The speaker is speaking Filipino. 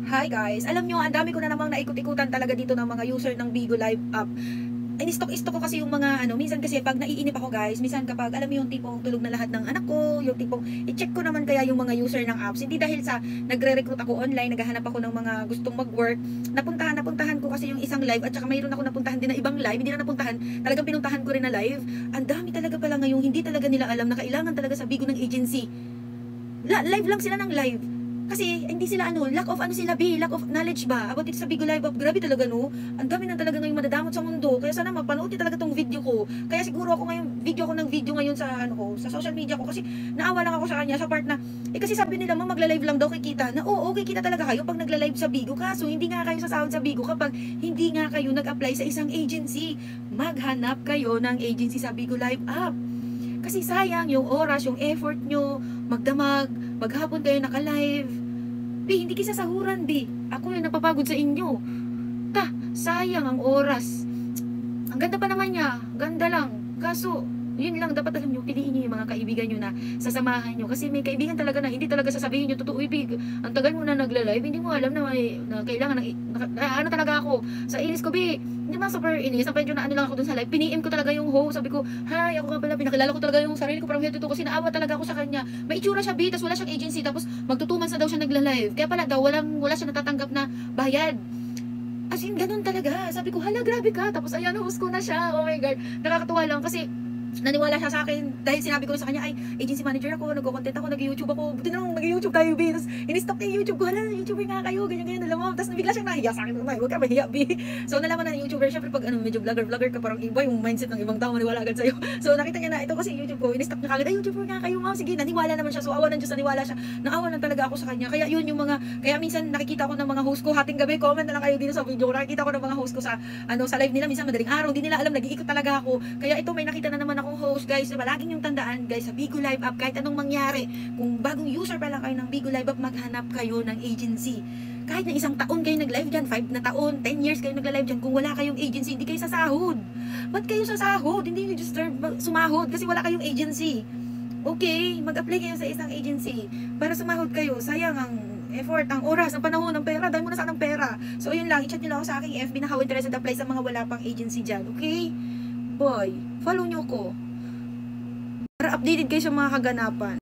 Hi guys! Alam nyo, ang dami ko na namang naikot-ikutan talaga dito ng mga user ng Bigo Live app. In-stock ko kasi yung mga minsan kasi pag naiinip ako guys, minsan kapag alam mo yung tipong tulog na lahat ng anak ko, yung tipong i-check ko naman kaya yung mga user ng apps. Hindi dahil sa nagre-recruit ako online, naghahanap ako ng mga gustong mag-work. Napuntahan ko kasi yung isang live at saka mayroon ako napuntahan din na ibang live, hindi na napuntahan, talagang pinuntahan ko rin na live. Ang dami talaga pala ngayong hindi talaga nila alam na kailangan talaga sa Bigo ng agency. Live lang sila ng live. Kasi hindi sila lack of lack of knowledge ba about it sa Bigo Live. Grabe talaga no. Ang dami na talaga ngayong madadamot sa mundo. Kaya sana mapanood niyo talaga tong video ko. Kaya siguro ako ngayon video ngayon sa sa social media ko kasi naawa lang ako sa kanya sa part na kasi sabi nila magla-live lang daw kikita. Na oo, kikita talaga kayo pag nagla-live sa Bigo. Kaso hindi nga kayo sasahod sa Bigo kapag hindi nga kayo nag-apply sa isang agency. Maghanap kayo ng agency sa Bigo Live app. Kasi sayang yung oras, yung effort nyo, magdamag, maghapon kayo naka-live. Hindi kayo sasahuran, Ako yung napapagod sa inyo. Sayang ang oras. Ang ganda pa naman niya, ganda lang. Kaso, yun lang, dapat alam nyo, piliin nyo yung mga kaibigan nyo na sasamahan nyo. Kasi may kaibigan talaga na hindi talaga sasabihin nyo, totoo, ang tagal mo na nagla-live, hindi mo alam na kailangan ano talaga ako. Sa inis ko, hindi man super inis, medyo na lang ako dun sa live, piniem ko talaga yung host, sabi ko, hi, ako nga pala, pinakilala ko talaga yung sarili ko, parang heto kasi naawa talaga ako sa kanya. May itsura siya, tapos wala siyang agency, tapos magtutuman na daw siya nagla-live. Kaya pala daw, wala siya natatanggap na bayad. As in, ganun talaga. Sabi ko, hala, grabe ka. Tapos, ayan, host ko na siya. Oh my God. Nakakatuwa lang kasi naniwala siya sa akin dahil sinabi ko sa kanya, ay, agency manager ako, nagko-content ako, nag-YouTube ako. Buti na lang, nag-YouTube tayo, Tapos, in-stop niya yung YouTube ko. Hala, YouTuber nga kayo, ganyan, alam mo. Tapos, bigla siyang nahiya sa akin. Huwag ka mahiya, So, nalaman na YouTuber. Syempre, pag medyo vlogger ka, parang iba yung mindset ng ibang tao, maniwala agad sa'yo. So, nakita niya na, ito kasi YouTube ko, in-stop niya kagad, ay, YouTuber nga kayo, ma'am. Sige, naniwala naman siya. So, awa ng Diyos, naniwala siya. Naawa lang talaga ako sa kanya. Kaya, yun yung kaya minsan nakikita ko ng mga host ko, hating gabi, comment na lang kayo dito sa video. Nakikita ko ng mga host ko sa live nila, minsan madaling araw, hindi nila alam, nag-iikot talaga ako. Kaya ito, may nakita na naman akong host, guys. Laging yung tandaan, guys, sa Bigo Live app, kahit anong mangyari, kung bagong user pa lang kayo ng Bigo Live app, maghanap kayo ng agency. Kahit na isang taon kayo nag-live dyan, 5 na taon, 10 years kayo nag-live dyan, kung wala kayong agency, hindi kayo sasahod. Ba't kayo sasahod? Hindi nyo deserve sumahod kasi wala kayong agency. Okay, mag-apply kayo sa isang agency para sumahod kayo. Sayang ang effort, ang oras, ang panahon, ang pera. Dahil mo na saan ang pera. So, yun lang. I-chat nyo lang ako sa aking FB na how interested apply sa mga wala pang agency dyan. Okay? Boy, follow nyo ko. Para updated kayo sa mga kaganapan.